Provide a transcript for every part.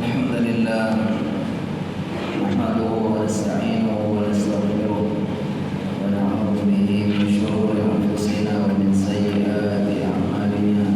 الحمد لله نحمده ونستعينه ونستغفره ونعوذ به من شرور أنفسنا ومن سيئات أعمالنا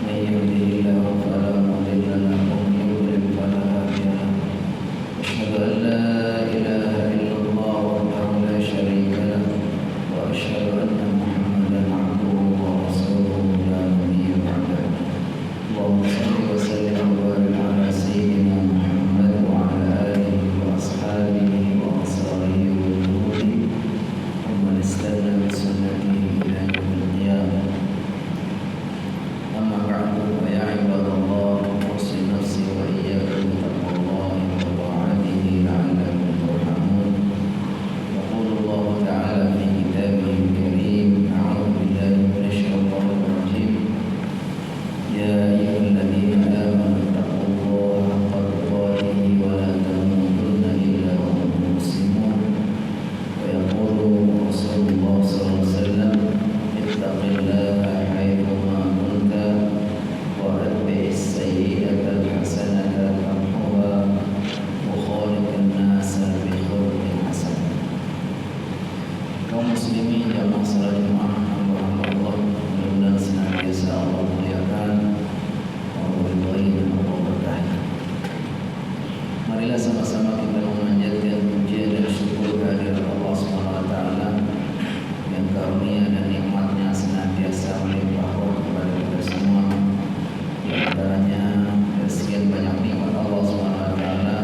من يهده الله فلا مضل له ومن يضلل فلا هادي له أشهد أن لا إله إلا الله وحده لا شريك له وأشهد أن محمدا عبده ورسوله لا نبي بعده اللهم صل وسلم وبارك على سيدنا محمد وعلى آله وأصحابه وأنصاره وجنوده ومن استنى بسنته إلى يوم القيامة أما بعد فيا عباد الله أوصي نفسي وإياكم بتقوى الله وطاعته لعلكم ترحمون يقول الله تعالى في كتابه الكريم أعوذ بالله من الشيطان الرجيم يا أيها الذين آمنوا اتقوا الله حق تقاته ولا تموتن إلا وأنتم مسلمون ويقول رسول الله صلى الله عليه وسلم اتق الله حيثما كنت وأتبع السيئة الحسنة تمحها وخالق الناس بخلق حسن. Kaum muslimin jamaah salat Jumat hamba Allah mudah-mudahan senantiasa Allah muliakan, Allah ridhai dan Allah berkahi. Marilah sama-sama kita memanjatkan pujian dan syukur kehadirat Allah Subhanahu wa taala yang karunia dan nikmatnya senantiasa melimpah kepada kita semua. Di antaranya sekian banyak nikmat Allah Subhanahu wa taala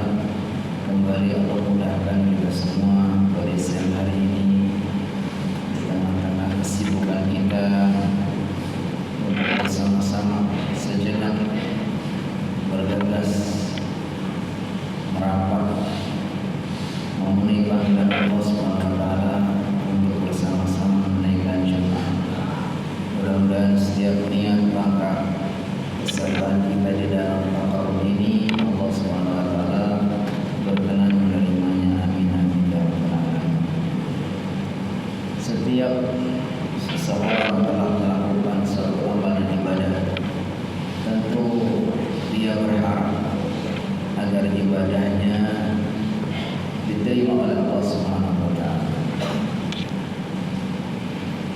kembali Allah mudahkan kita semua pada siang hari ini di tengah-tengah kesibukan kita untuk bersama-sama sejenak bergegas merapat memenuhi panggilan Allah Subhanahu wa taala untuk bersama-sama menaikkan jemaah. Mudah-mudahan setiap niat langkah kesertaan kita di dalam takarub ini Allah Subhanahu wa taala berkenan menerimanya. Amin amin ya rabbal alamin. Setiap seseorang telah melakukan suatu amalan ibadah, tentu dia berharap agar ibadahnya diterima oleh Allah Subhanahu wa taala.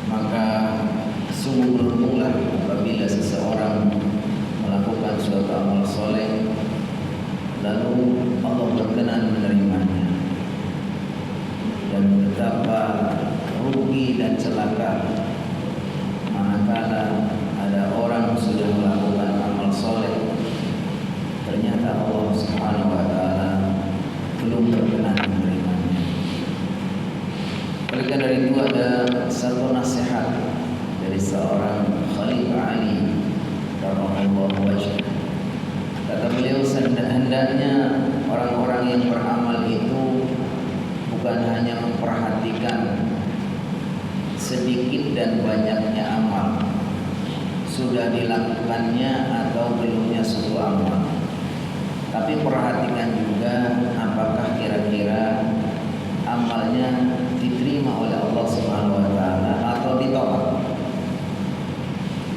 Maka sungguh beruntunglah apabila seseorang melakukan suatu amal soleh lalu Allah berkenan menerimanya, dan betapa rugi dan celaka manakala ada orang sudah melakukan amal soleh ternyata Allah Subhanahu wa taala belum berkenan menerimanya. Oleh karena itu ada satu nasihat dari seorang Khalifah Ali radhiyallahu anhu. Kata beliau, hendaknya orang-orang yang beramal itu bukan hanya memperhatikan sedikit dan banyaknya amal, sudah dilakukannya atau belumnya suatu amal, tapi perhatikan juga apakah kira-kira amalnya diterima oleh Allah Subhanahu wa taala atau ditolak.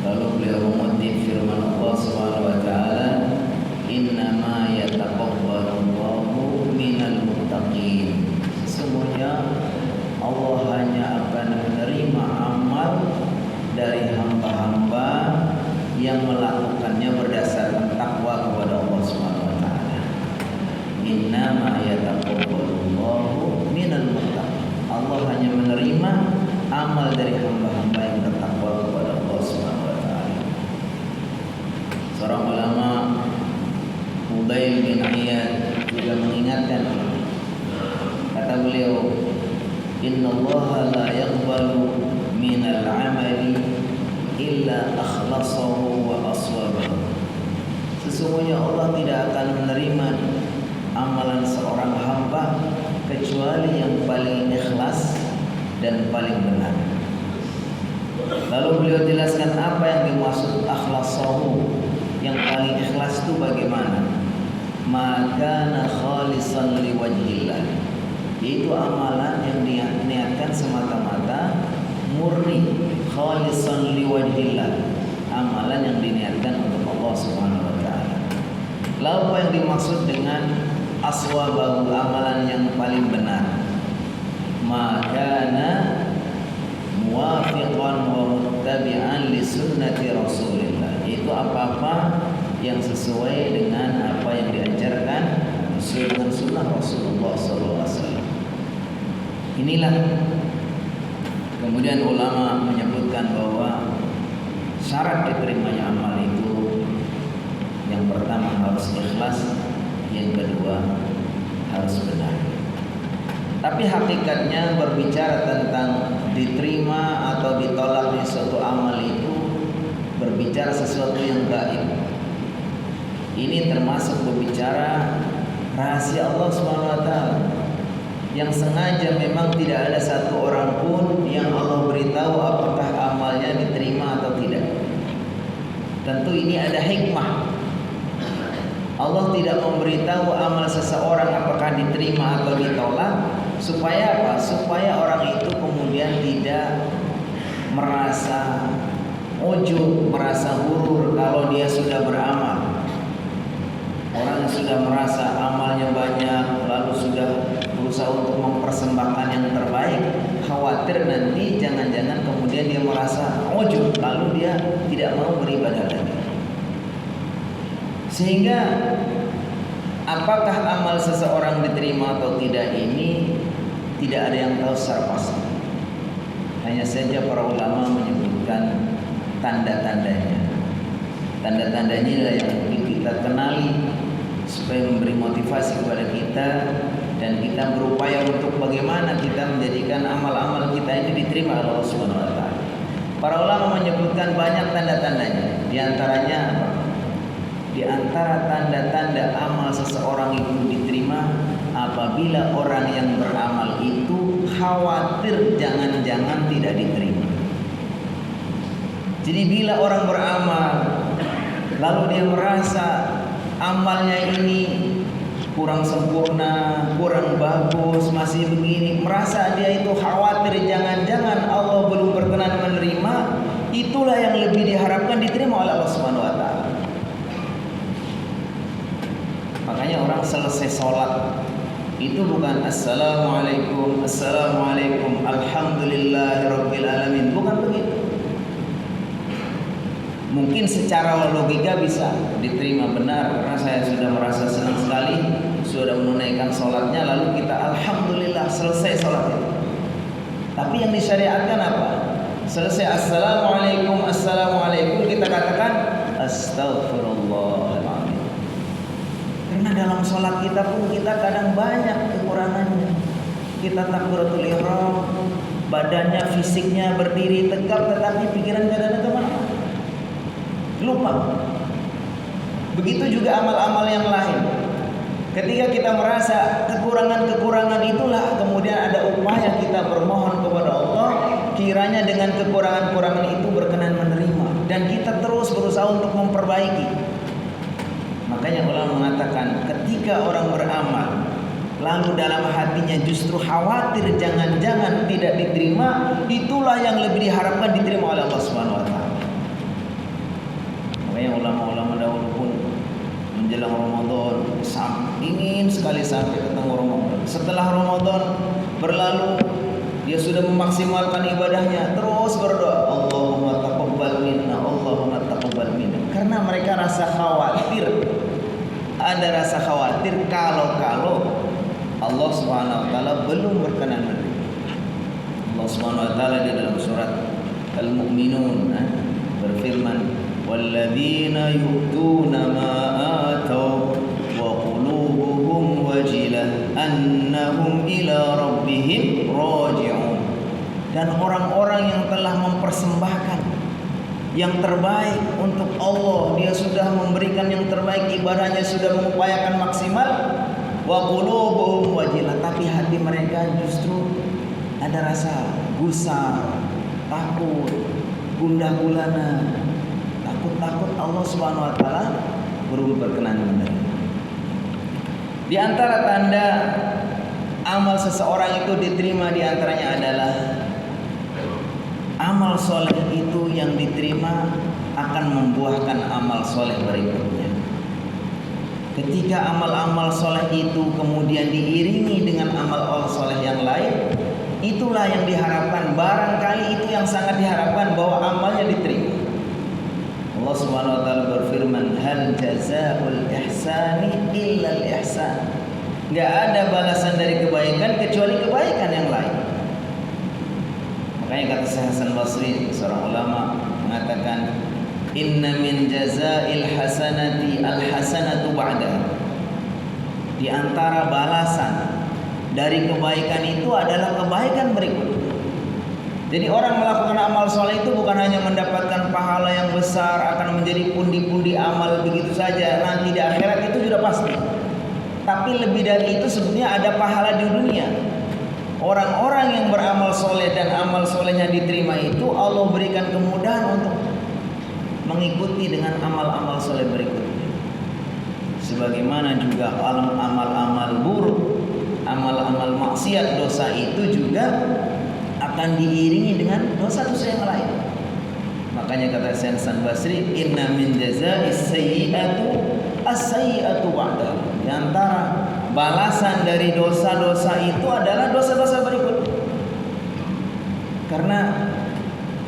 Lalu beliau mengutip firman Allah Subhanahu wa taala, innama yataqabbalullahu minal muttaqin. Sesungguhnya Allah hanya akan menerima amal dari hamba-hamba yang melakukannya berdasarkan takwa kepada Allah Subhanahu wa taala. Innama yataqabbalullahu minal muttaqin. Allah hanya menerima amal dari hamba-hamba yang bertakwa kepada Allah Subhanahu wa taala. Seorang ulama Fudail bin Iyad juga mengingatkan, kata beliau, innallaha la yaqbalu minal amali illa akhlasahu wa aswabahu. Sesungguhnya Allah tidak akan menerima amalan seorang hamba kecuali yang paling ikhlas dan paling benar. Lalu beliau jelaskan apa yang dimaksud akhlasahu, yang paling ikhlas itu bagaimana? Maka khalisan liwajhillah, yaitu amalan yang diniatkan semata-mata murni, khalisan liwajhillah, amalan yang diniatkan untuk Allah Subhanahu wa taala. Lalu apa yang dimaksud dengan aswabahu, amalan yang paling benar? Makana muwafiqan wa muttabi'an li sunnati Rasulillah. Itu apa-apa yang sesuai dengan apa yang diajarkan sesuai dengan sunnah Rasulullah SAW. Inilah kemudian ulama menyebutkan bahwa syarat diterimanya amal itu yang pertama harus ikhlas, yang kedua harus benar. Tapi hakikatnya berbicara tentang diterima atau ditolaknya suatu amal itu berbicara sesuatu yang gaib. Ini termasuk berbicara rahasia Allah SWT yang sengaja memang tidak ada satu orang pun yang Allah beritahu apakah amalnya diterima atau tidak. Tentu ini ada hikmah. Allah tidak memberitahu amal seseorang apakah diterima atau ditolak supaya apa? Supaya orang itu kemudian tidak merasa ujub, merasa hurur kalau dia sudah beramal. Orang yang sudah merasa amalnya banyak lalu sudah berusaha untuk mempersembahkan yang terbaik, khawatir nanti jangan-jangan kemudian dia merasa ujub lalu dia tidak mau beribadah lagi. Sehingga apakah amal seseorang diterima atau tidak ini tidak ada yang tahu secara pasti. Hanya saja para ulama menyebutkan tanda-tandanya. Tanda-tandanya adalah yang mungkin kita kenali supaya memberi motivasi kepada kita dan kita berupaya untuk bagaimana kita menjadikan amal-amal kita ini diterima oleh Allah Subhanahu wa taala. Para ulama menyebutkan banyak tanda-tandanya. Di antaranya apa? Di antara tanda-tanda amal seseorang itu diterima apabila orang yang beramal itu khawatir jangan-jangan tidak diterima. Jadi bila orang beramal lalu dia merasa amalnya ini kurang sempurna, kurang bagus, masih begini, merasa dia itu khawatir jangan-jangan Allah belum berkenan menerima, itulah yang lebih diharapkan diterima oleh Allah Subhanahu wa taala. Makanya orang selesai sholat itu bukan assalamualaikum, assalamualaikum, alhamdulillahirabbil alamin, bukan begitu. Mungkin secara logika bisa diterima benar karena saya sudah merasa senang sekali sudah menunaikan sholatnya, lalu kita alhamdulillah selesai sholat itu. Tapi yang disyariatkan apa? Selesai assalamualaikum, assalamualaikum, kita katakan astagfirullahaladzim. Karena dalam sholat kita pun kita kadang banyak kekurangannya. Kita takbiratul ihram, badannya, fisiknya berdiri tegap, tetapi pikiran kadang-kadang kemana? Lupa. Begitu juga amal-amal yang lain. Ketika kita merasa kekurangan-kekurangan itulah kemudian ada upaya kita bermohon kepada Allah kiranya dengan kekurangan-kekurangan itu berkenan menerima dan kita terus berusaha untuk memperbaiki. Makanya ulama mengatakan ketika orang beramal lalu dalam hatinya justru khawatir jangan-jangan tidak diterima, itulah yang lebih diharapkan diterima oleh Allah Subhanahu wa taala. Makanya ulama-ulama dahulu pun menjelang Ramadan ingin sekali sampai ketemu Ramadan. Setelah Ramadan berlalu dia sudah memaksimalkan ibadahnya, terus berdoa Allahumma taqabbal minna, Allahumma taqabbal minna. Karena mereka rasa khawatir, ada rasa khawatir kalau Allah Subhanahu wa taala belum berkenan menerima. Allah Subhanahu wa taala di dalam surat Al-Mu'minun berfirman, "Walladzina yu'tuna ma atau wa qulubuhum wajilah annahum ila rabbihim raji'un." Dan orang-orang yang telah mempersembahkan yang terbaik untuk Allah, dia sudah memberikan yang terbaik, ibadahnya sudah mengupayakan maksimal, wa qulubuhum wajilah, tapi hati mereka justru ada rasa gusar, takut, gundah gulana, takut Allah Subhanahu wa taala belum berkenan menerima. Di antara tanda amal seseorang itu diterima di antaranya adalah amal soleh itu yang diterima akan membuahkan amal soleh berikutnya. Ketika amal-amal soleh itu kemudian diiringi dengan amal soleh yang lain, itulah yang diharapkan. Barangkali itu yang sangat diharapkan, bahwa amalnya diterima. Allah Subhanahu wa taala berfirman, hal jazaa'ul ihsani illa al ihsan. Enggak ada balasan dari kebaikan kecuali kebaikan yang lain. Makanya kata Syekh Hasan Basri, seorang ulama, mengatakan, inna min jazaa'il hasanati al hasanatu ba'da. Di antara balasan dari kebaikan itu adalah kebaikan berikutnya. Jadi orang melakukan amal soleh itu bukan hanya mendapatkan pahala yang besar, akan menjadi pundi-pundi amal begitu saja, nanti di akhirat itu sudah pasti. Tapi lebih dari itu sebenarnya ada pahala di dunia. Orang-orang yang beramal soleh dan amal solehnya diterima itu, Allah berikan kemudahan untuk mengikuti dengan amal-amal soleh berikutnya. Sebagaimana juga amal-amal buruk, amal-amal maksiat, dosa itu juga akan diiringi dengan dosa-dosa yang lain. Makanya kata Syekh Hasan Basri, inna min jaza'is sayyi'atu as-sayyi'atu ba'da. Di antara balasan dari dosa-dosa itu adalah dosa-dosa berikutnya. Karena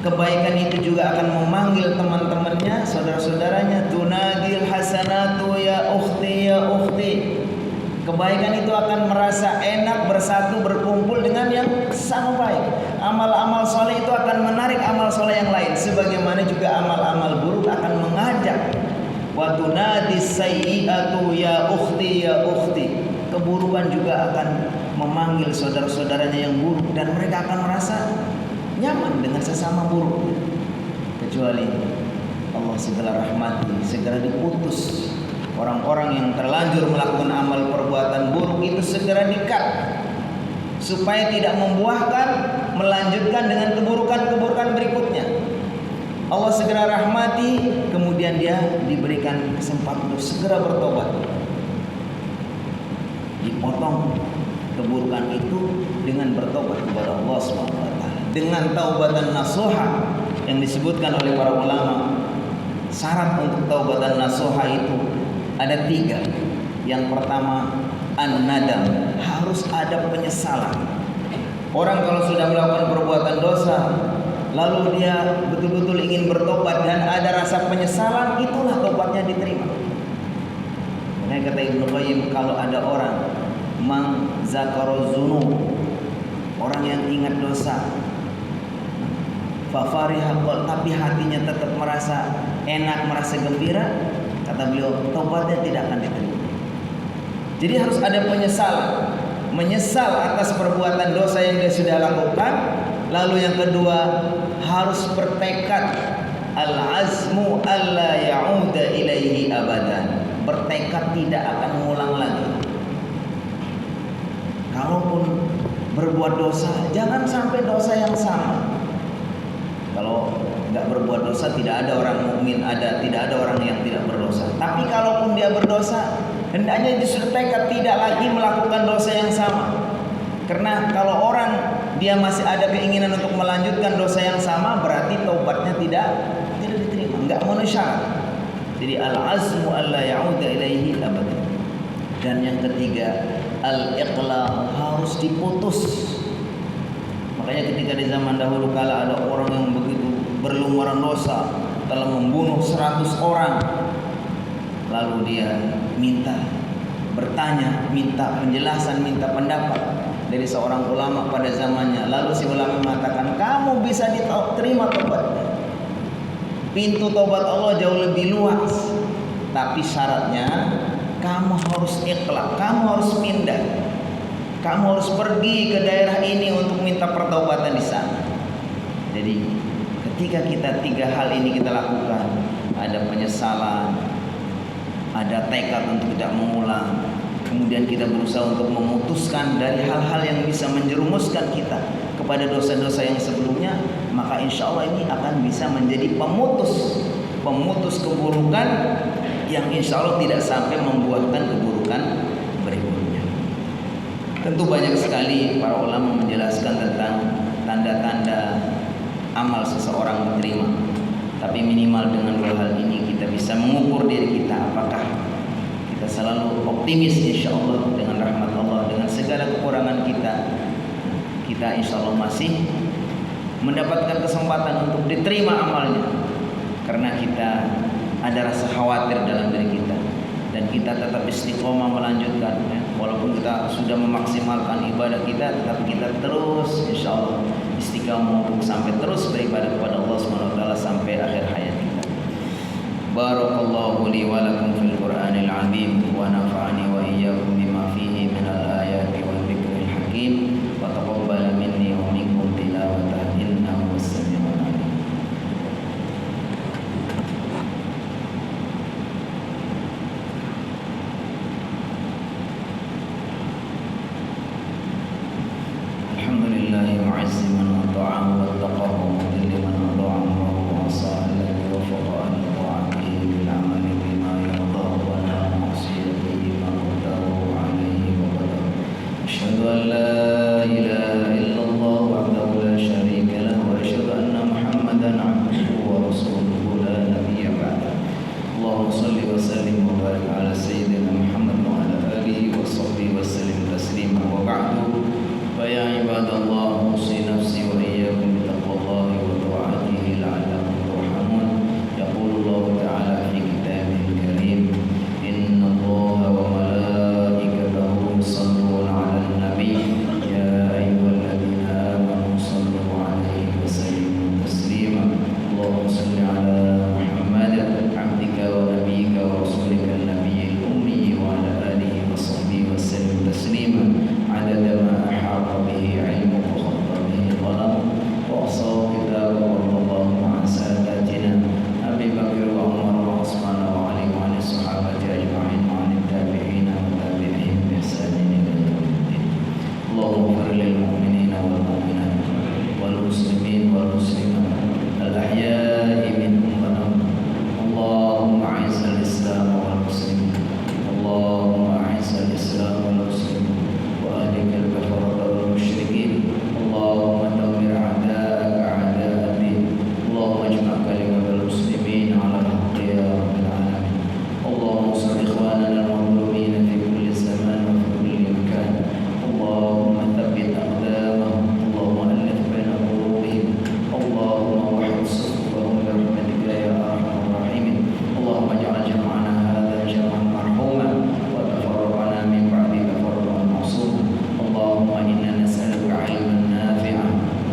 kebaikan itu juga akan memanggil teman-temannya, saudara-saudaranya, tunadil hasanatu ya ukhti ya ukhti. Kebaikan itu akan merasa enak bersatu berkumpul dengan yang sama baik. Amal-amal soleh itu akan menarik amal soleh yang lain. Sebagaimana juga amal-amal buruk akan mengajak. Wa tunadis sayyi'atu ya ukhti ya ukhti. Keburukan juga akan memanggil saudara-saudaranya yang buruk, dan mereka akan merasa nyaman dengan sesama buruk. Kecuali Allah segera rahmati, segera diputus. Orang-orang yang terlanjur melakukan amal perbuatan buruk itu segera di-cut, supaya tidak membuahkan, melanjutkan dengan keburukan-keburukan berikutnya. Allah segera rahmati, kemudian dia diberikan kesempatan untuk segera bertobat. Dipotong keburukan itu dengan bertobat kepada Allah SWT, dengan taubatan nasuha yang disebutkan oleh para ulama. Syarat untuk taubatan nasuha itu ada 3. Yang pertama, an-nadam, harus ada penyesalan. Orang kalau sudah melakukan perbuatan dosa, lalu dia betul-betul ingin bertobat dan ada rasa penyesalan, itulah tobatnya diterima. Nah, kata Ibnu Qayyim, kalau ada orang mang zakaruz dzunub, orang yang ingat dosa, fa fariha, tapi hatinya tetap merasa enak, merasa gembira, kata beliau, taubatnya tidak akan diterima. Jadi harus ada penyesalan, menyesal atas perbuatan dosa yang dia sudah lakukan. Lalu yang kedua, harus bertekad, al-azmu alla ya'uda ilaihi abadan, bertekad tidak akan mengulang lagi. Kalaupun berbuat dosa, jangan sampai dosa yang sama. Kalau nggak berbuat dosa, tidak ada orang mukmin, tidak ada orang yang tidak berdosa. Tapi kalaupun dia berdosa, hendaknya justru tekad tidak lagi melakukan dosa yang sama. Karena kalau orang dia masih ada keinginan untuk melanjutkan dosa yang sama, berarti taubatnya tidak diterima, nggak memenuhi syarat. Jadi al-azmu alla ya'uda ilaihi abadan. Dan yang ketiga, al-iqla, harus diputus. Makanya ketika di zaman dahulu kala ada orang yang begitu berlumuran dosa, telah membunuh 100 orang, lalu dia bertanya, minta penjelasan, minta pendapat dari seorang ulama pada zamannya. Lalu si ulama mengatakan, kamu bisa diterima tobatnya. Pintu tobat Allah jauh lebih luas, tapi syaratnya kamu harus ikhlas, kamu harus pindah, kamu harus pergi ke daerah ini untuk minta pertobatan di sana. Jadi ketika kita 3 hal ini kita lakukan, ada penyesalan, ada tekad untuk tidak mengulang, kemudian kita berusaha untuk memutuskan dari hal-hal yang bisa menjerumuskan kita kepada dosa-dosa yang sebelumnya, maka insya Allah ini akan bisa menjadi pemutus keburukan yang insya Allah tidak sampai membuahkan keburukan berikutnya. Tentu banyak sekali para ulama menjelaskan tentang tanda-tanda amal seseorang diterima, tapi minimal dengan 2 hal ini kita bisa mengukur diri kita, apakah kita selalu optimis insya Allah dengan rahmat Allah, dengan segala kekurangan kita insya Allah masih mendapatkan kesempatan untuk diterima amalnya, karena kita ada rasa khawatir dalam diri kita dan kita tetap istiqomah melanjutkan ya. Walaupun kita sudah memaksimalkan ibadah kita, tetapi kita terus insya Allah istiqomah untuk sampai terus beribadah kepada Allah SWT sampai akhir hayat kita. Barakallahu li wa lakum fil Qur'anil azim wa nafa'ani wa iyyakum bima fihi minal ayati wal dzikril hakim wa taqabbala minni wa minkum tilawatahu innahu was-sami'ul 'alim. Alhamdulillahi mu'izzi man ata'ahu wa taqahu wa mudilli man ata'ahu wa asal alladhi wafaqa an ta'atihi bil amali bima yardahu wa la ma'siyatihi ma qadahu alayhi wa qadahu. Asyhadu an la ilaha illallah wahdahu la syarika lahu wa asyhadu anna Muhammadan 'abduhu wa rasuluhu la nabiyya ba'dahu. Allahumma shalli wa sallim wa barik ala sayyidina Muhammad wa ala alihi wa sahbihi wa sallim taslima wa ba'du. فيا عباد الله أوصي نفسي وإياكم بتقوى الله وطاعته لعلكم ترحمون. يقول الله تعالى في كتابه الكريم إن الله وملائكته يصلون على النبي يا أيها الذين آمنوا صلوا عليه وسلموا تسليما. اللهم صل على محمد عبدك ونبيك ورسولك النبي الأمي وعلى آله وصحبه وسلم تسليما عدد ما أحاط به علمك وخط به ظلم وأحصاه كتابه. وارض اللهم عن ساداتنا أبي بكر وعمر وعثمان وعلي وعن الصحابة أجمعين وعن التابعين وتابعيهم بإحسان إلى يوم الدين. اللهم اغفر للمؤمنين والمؤمنات والمسلمين والمسلمات الأحياء منهم والأموات. اللهم أعز الإسلام والمسلمين. اللهم أعز الإسلام والمسلمين وأهلك الكفرة والمشركين. اللهم دمر أعداءك أعداء الدين. اللهم اجمع كلمة المسلمين على الحق يا رب العالمين. اللهم انصر إخواننا المظلومين في كل زمان وفي كل مكان. اللهم ثبت أقدامهم. اللهم ألف بين قلوبهم. اللهم وحد صفوفهم برحمتك يا أرحم الراحمين. اللهم اجعل جمعنا هذا جمعا مرحوما وتفرقنا من بعدك فرقا معصوما. اللهم إنا نسألك علما نافعا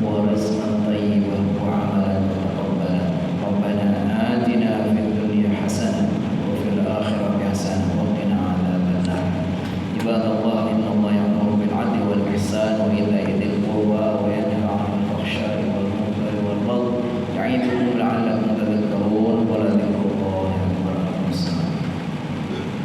ورزقا طيبا وعملا متقبلا. ربنا آتنا في الدنيا حسنة وفي الآخرة حسنة وقنا عذاب النار. عباد الله